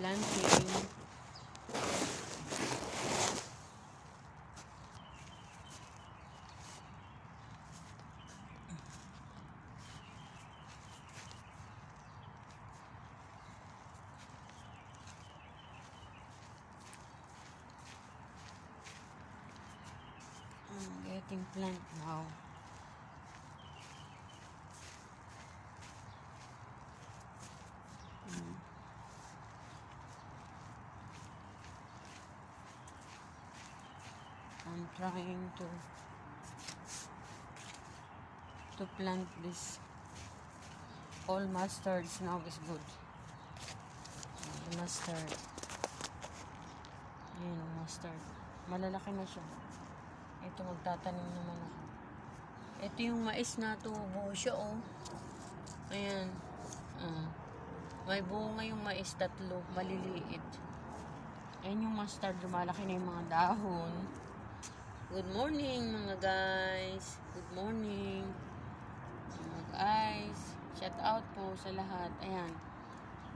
planting. I'm getting plant now. I'm trying to plant this. All mustards now is good. Mustard. Ayan, mustard. Malalaki na siya. Ito, magtatanim naman ako. Ito yung mais na tubo siya, oh. Ayan. May bunga yung mais, 3. Maliliit. Ayan yung mustard. Lumalaki na yung mga dahon. Good morning, mga guys. Good morning. Mga guys. Shout out po sa lahat. Ayan.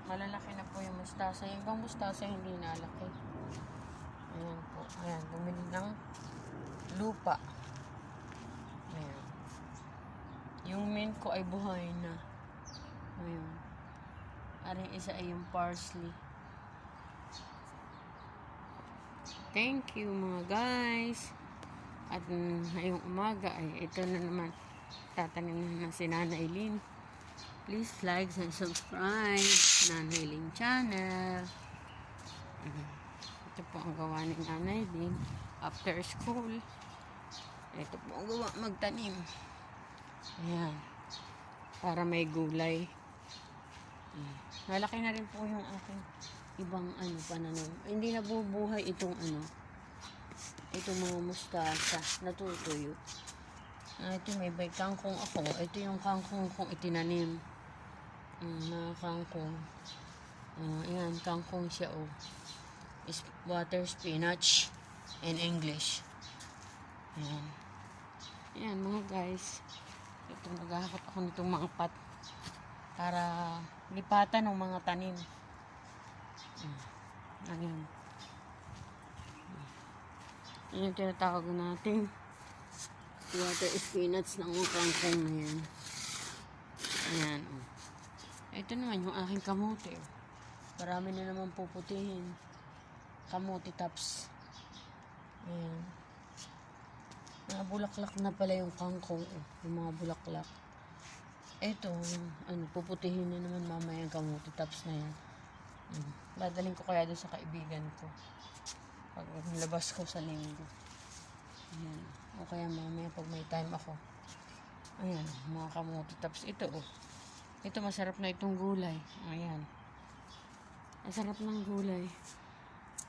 Malalaki na po yung mustasa. Yung bang mustasa hindi nalaki. Ayan po. Ayan. Bumili ng lupa. Ayan. Yung mint ko ay buhay na. Ayan. Aring isa ay yung parsley. Thank you, mga guys. At ngayong umaga ay ito na naman. Tatanim na si Nana Eileen. Please like and subscribe Nana Eileen channel. Ito po ang gawa ni Nana Eileen after school. Ito po ang gawa magtanim. Ayan. Para may gulay. Malaki na rin po yung aking ibang pananim. Hindi nabubuhay itong itong mga mustasa. Natutuyo. Ito may kangkong ako. Ito yung kangkong kong itinanim. Mga kangkong. Ayan, kangkong siya, oh. Is water spinach in English. Ayan. Ayan, mga guys. Ito, naghahakot ako nitong mga pot para lipatan ng mga tanim. Ayan. Ayan yung tinatawag natin water spinach ng mga kangkong na yan. Ayan. Ito naman yung aking kamote. Marami na naman puputihin. Kamote tops. Ayan. Mga bulaklak na pala yung kangkong. Yung mga bulaklak. Ito, puputihin na naman mamaya yung kamote tops na yan. Dadaling ko kaya doon sa kaibigan ko. Pag labas ko sa linggo. Ayan. O kaya mamaya pag may time ako. Ayan, mga kamote tops. Ito, oh. Ito, masarap na itong gulay. Ayan. Masarap ng gulay.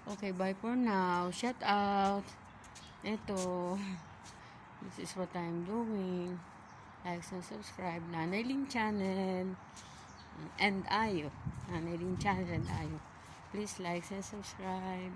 Okay, bye for now. Shout out. Ito. This is what I'm doing. Like and subscribe. Nana Eileen channel. And Ayo. Nana Eileen channel and Ayo. Please like and subscribe.